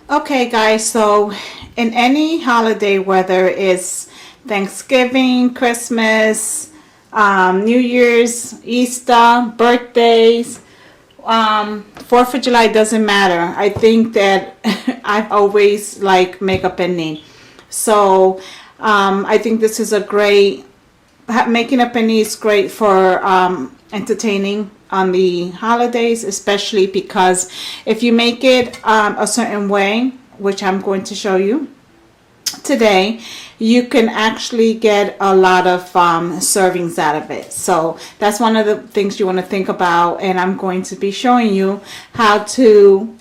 Okay, guys, so in any holiday, whether it's Thanksgiving, Christmas, New Year's, Easter, birthdays, 4th of July, doesn't matter. I think that I always like makeup and knee. So I think this is a great, making up and knee is great for entertaining on the holidays, especially because if you make it a certain way, which I'm going to show you today, you can actually get a lot of servings out of it. So that's one of the things you want to think about, and I'm going to be showing you how to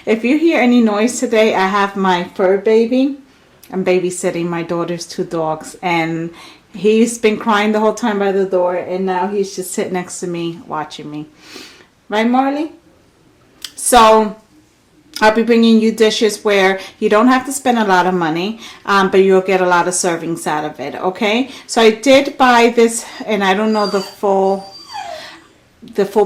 if you hear any noise today, I have my fur baby. I'm babysitting my daughter's 2 dogs, and he's been crying the whole time by the door, and now he's just sitting next to me watching me. Right, Marley? So I'll be bringing you dishes where you don't have to spend a lot of money, but you'll get a lot of servings out of it, okay? So I did buy this, and I don't know the full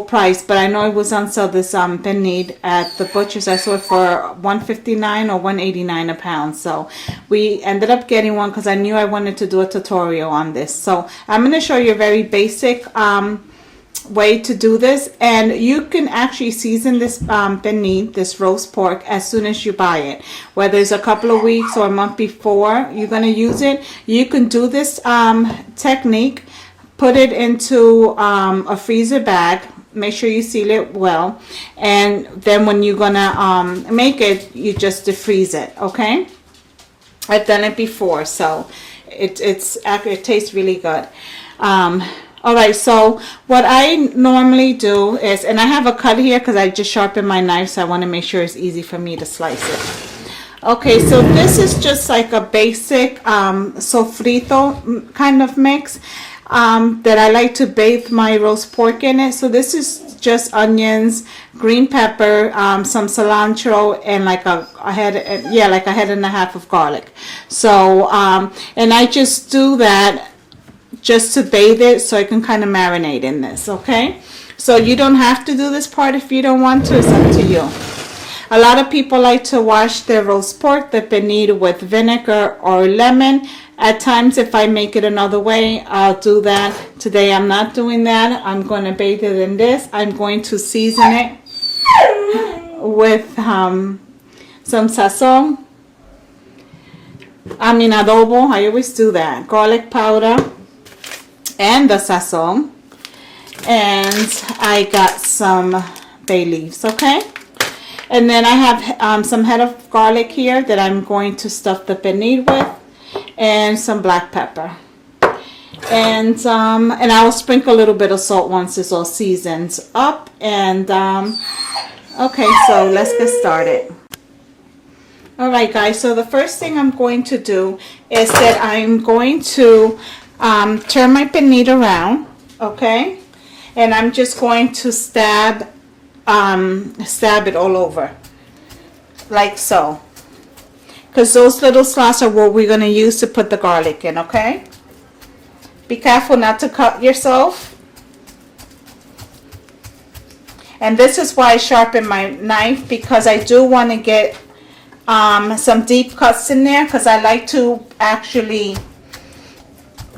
price, but I know it was on sale, this pernil at the butcher's. I saw it for $1.59 or $1.89 a pound. So we ended up getting one because I knew I wanted to do a tutorial on this. So I'm going to show you a very basic way to do this, and you can actually season this pernil, this roast pork, as soon as you buy it, whether it's a couple of weeks or a month before you're going to use it. You can do this technique. Put it into a freezer bag. Make sure you seal it well, and then when you're gonna make it, you just defreeze it. Okay, I've done it before, so it tastes really good. All right, so what I normally do is, and I have a cut here because I just sharpened my knife, so I want to make sure it's easy for me to slice it. Okay, so this is just like a basic sofrito kind of mix. That I like to bathe my roast pork in it. So this is just onions, green pepper, some cilantro, and like a head, like a head and a half of garlic. So and I just do that just to bathe it, so I can kind of marinate in this. Okay, so you don't have to do this part if you don't want to. It's up to you. A lot of people like to wash their roast pork, the pernil, with vinegar or lemon. At times, if I make it another way, I'll do that. Today, I'm not doing that. I'm going to bathe it in this. I'm going to season it with some sazon. I mean, adobo. I always do that. Garlic powder and the sazon. And I got some bay leaves, okay? And then I have some head of garlic here that I'm going to stuff the pernil with, and some black pepper. And I'll sprinkle a little bit of salt once it's all seasoned up. And okay, so let's get started. All right, guys, so the first thing I'm going to do is that I'm going to turn my pernil around, okay? And I'm just going to stab it all over, like so, because those little slots are what we're going to use to put the garlic in. Okay, be careful not to cut yourself. And this is why I sharpen my knife, because I do want to get some deep cuts in there, because I like to actually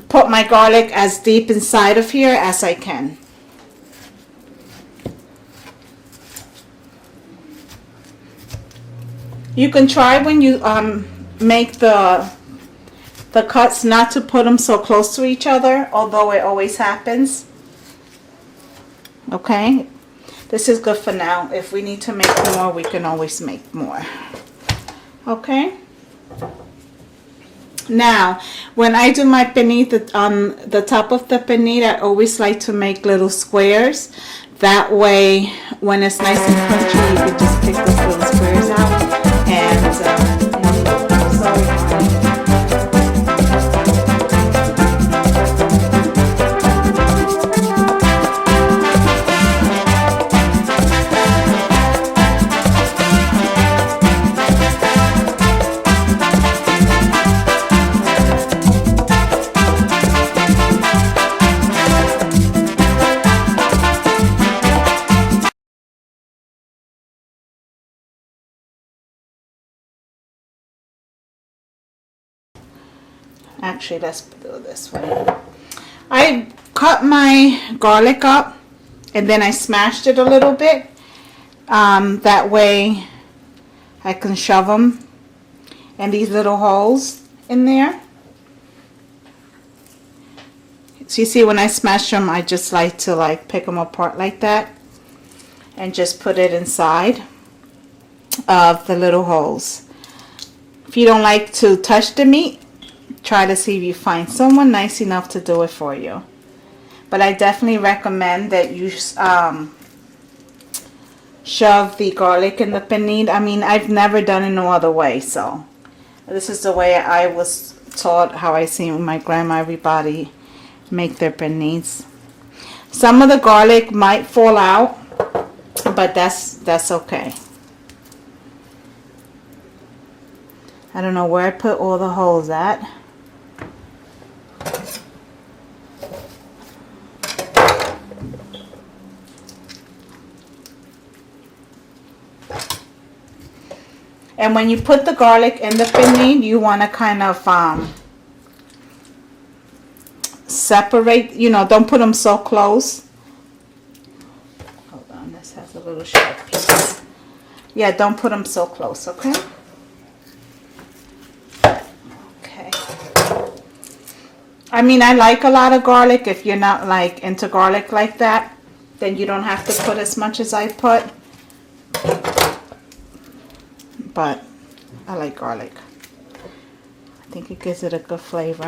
put my garlic as deep inside of here as I can. You can try when you make the cuts not to put them so close to each other, although it always happens. Okay, this is good for now. If we need to make more, we can always make more. Okay. Now, when I do my pernil, on the top of the pernil, I always like to make little squares. That way, when it's nice and crunchy, you can just pick those little squares out. And sorry. Actually, let's do it this way. I cut my garlic up and then I smashed it a little bit. That way I can shove them in these little holes in there. So you see, when I smash them, I just like to pick them apart like that and just put it inside of the little holes. If you don't like to touch the meat, try to see if you find someone nice enough to do it for you. But I definitely recommend that you shove the garlic in the pernil. I mean, I've never done it no other way, so this is the way I was taught, how I see my grandma, everybody make their pernils. Some of the garlic might fall out, but that's okay. I don't know where I put all the holes at. And when you put the garlic in the pernil, you want to kind of separate, you know, don't put them so close. Hold on, this has a little sharp piece. Yeah, don't put them so close, okay? Okay. I mean, I like a lot of garlic. If you're not like into garlic like that, then you don't have to put as much as I put. But I like garlic. I think it gives it a good flavor.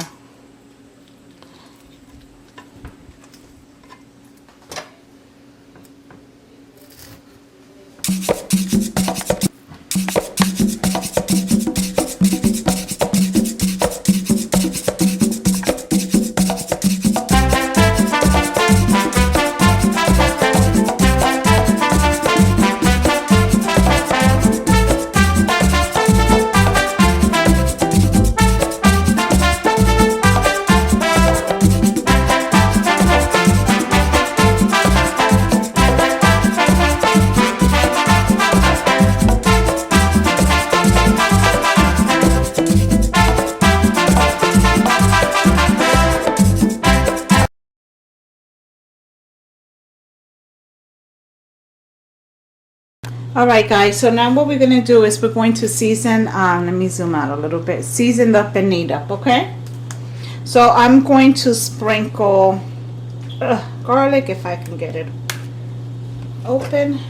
Alright guys, so now what we're going to do is we're going to season, let me zoom out a little bit, season the pernil up, okay? So I'm going to sprinkle garlic, if I can get it open.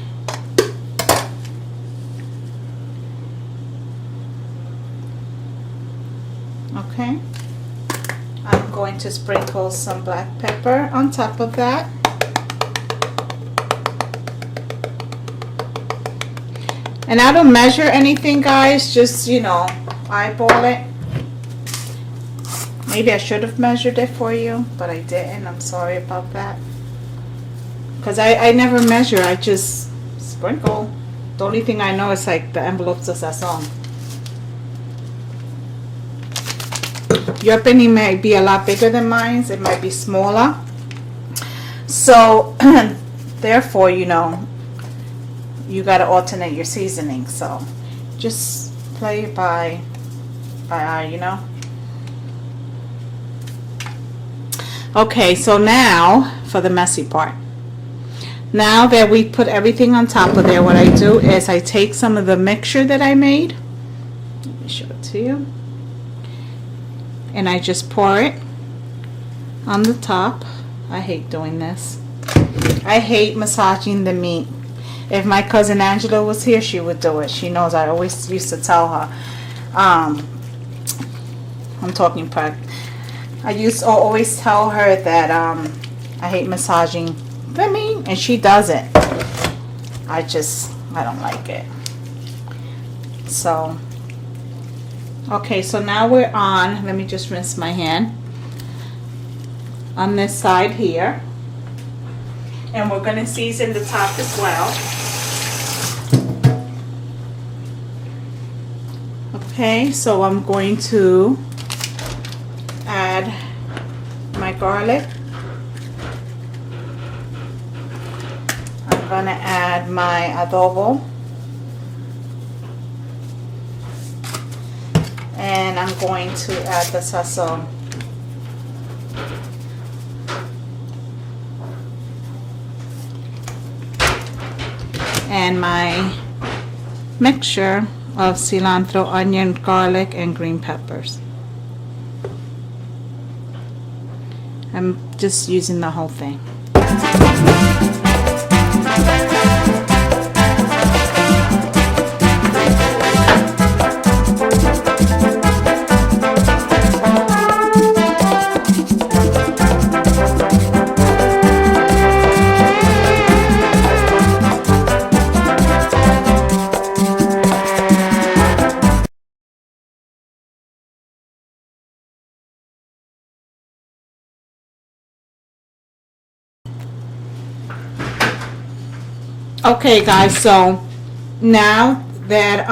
Okay. I'm going to sprinkle some black pepper on top of that. And I don't measure anything, guys, just, you know, eyeball it. Maybe I should have measured it for you, but I didn't. I'm sorry about that. Because I never measure, I just sprinkle. The only thing I know is like the envelopes de sazón. Your penny may be a lot bigger than mine. It might be smaller. So, therefore, you know, you got to alternate your seasoning. So, just play it by eye, you know. Okay, so now for the messy part. Now that we put everything on top of there, what I do is I take some of the mixture that I made. Let me show it to you. And I just pour it on the top. I hate doing this. I hate massaging the meat. If my cousin Angela was here, she would do it. She knows I always used to tell her. I'm talking part. I used to always tell her that I hate massaging the meat, and she does it. I don't like it. So, okay, so now we're on, let me just rinse my hand, on this side here. And we're going to season the top as well. Okay, so I'm going to add my garlic. I'm going to add my adobo. And I'm going to add the sazon. And my mixture of cilantro, onion, garlic, and green peppers. I'm just using the whole thing. Okay guys, so now that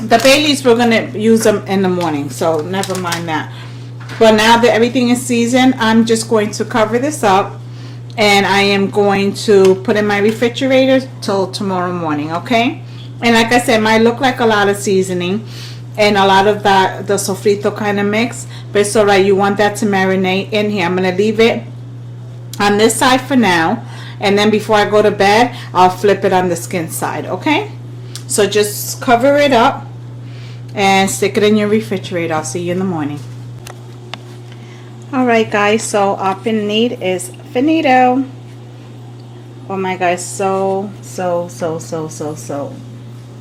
the Baileys, we're gonna use them in the morning, so never mind that. But now that everything is seasoned, I'm just going to cover this up and I am going to put in my refrigerator till tomorrow morning, okay? And like I said, it might look like a lot of seasoning and a lot of that, the sofrito kind of mix, but it's alright. You want that to marinate in here. I'm gonna leave it on this side for now, and then before I go to bed, I'll flip it on the skin side, okay? So just cover it up and stick it in your refrigerator. I'll see you in the morning. Alright guys, so our pernil is finito. Oh my God, so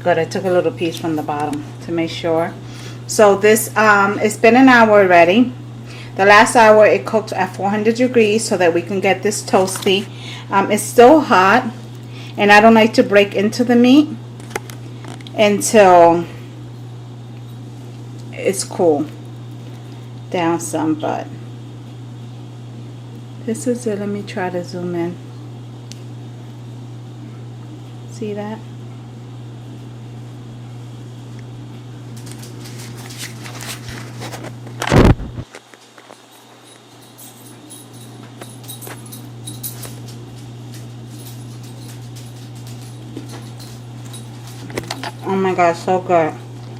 good. I took a little piece from the bottom to make sure. So this, it's been an hour already. The last hour it cooked at 400 degrees so that we can get this toasty. It's still hot, and I don't like to break into the meat until it's cool down some, but this is it. Let me try to zoom in. See that? Oh my God, so good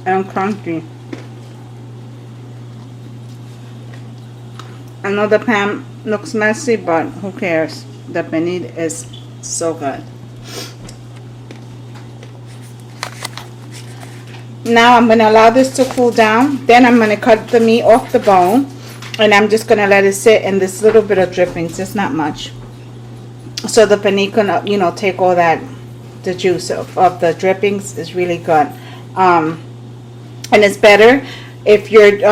and crunchy. I know the pan looks messy, but who cares? The pernil is so good. Now I'm going to allow this to cool down. Then I'm going to cut the meat off the bone, and I'm just going to let it sit in this little bit of drippings. It's not much, so the pernil can, you know, take all that, the juice of the drippings. Is really good. And it's better if you're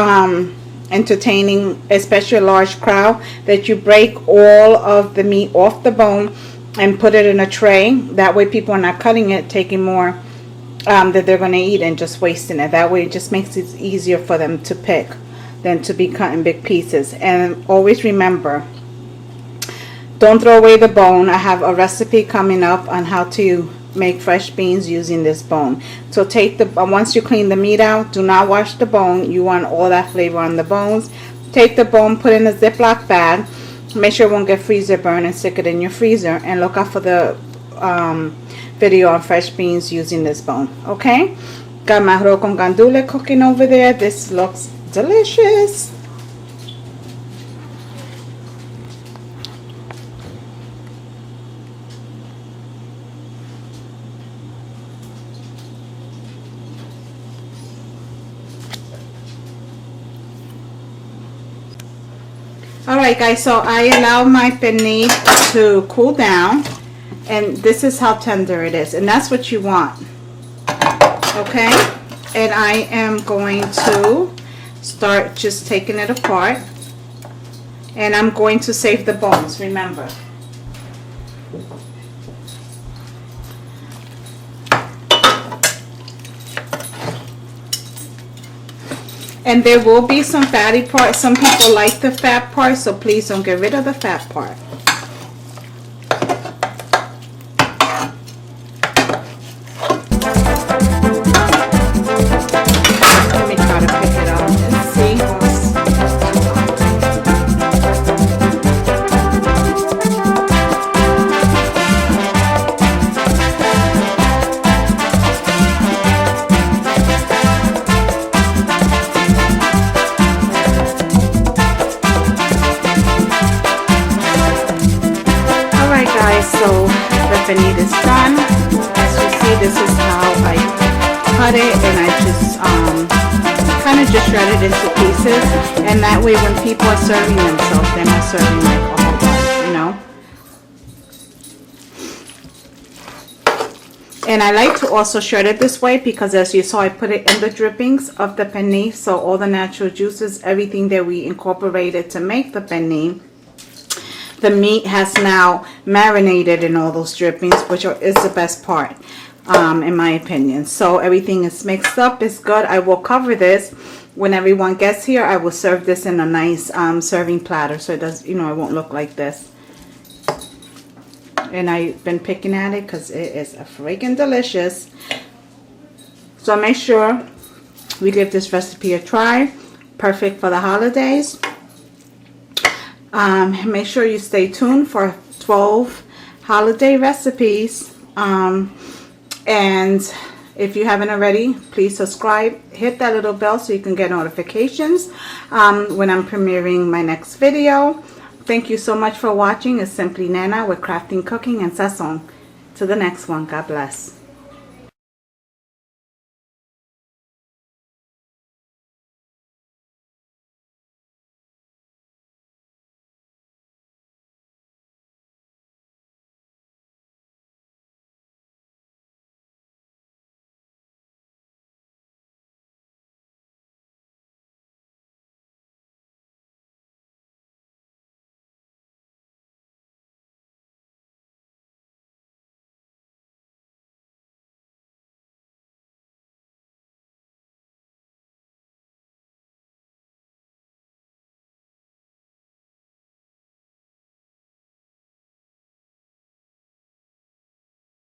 entertaining especially a large crowd, that you break all of the meat off the bone and put it in a tray. That way people are not cutting it, taking more that they're going to eat and just wasting it. That way it just makes it easier for them to pick than to be cut in big pieces. And always remember, don't throw away the bone. I have a recipe coming up on how to make fresh beans using this bone. So take the, once you clean the meat out, do not wash the bone. You want all that flavor on the bones. Take the bone, put in a Ziploc bag, make sure it won't get freezer burn, and stick it in your freezer, and look out for the video on fresh beans using this bone. Okay, got my arroz con gandule cooking over there. This looks delicious. Alright guys, so I allow my pernil to cool down, and this is how tender it is, and that's what you want. Okay, and I am going to start just taking it apart, and I'm going to save the bones, remember. And there will be some fatty parts. Some people like the fat part, so please don't get rid of the fat part. Let me try to pick it up and see. Okay, so the pernil is done. As you see, this is how I cut it, and I just kind of just shred it into pieces, and that way when people are serving themselves, they're not serving like a whole bunch, you know. And I like to also shred it this way because, as you saw, I put it in the drippings of the pernil, so all the natural juices, everything that we incorporated to make the pernil, the meat has now marinated in all those drippings, which is the best part, in my opinion. So everything is mixed up, it's good. I will cover this when everyone gets here. I will serve this in a nice serving platter, so it does, you know, it won't look like this. And I've been picking at it because it is a freaking delicious. So make sure we give this recipe a try. Perfect for the holidays. Make sure you stay tuned for 12 holiday recipes. And if you haven't already, please subscribe. Hit that little bell so you can get notifications when I'm premiering my next video. Thank you so much for watching. It's Simply Nana with Crafting, Cooking, and Sazon. To the next one. God bless.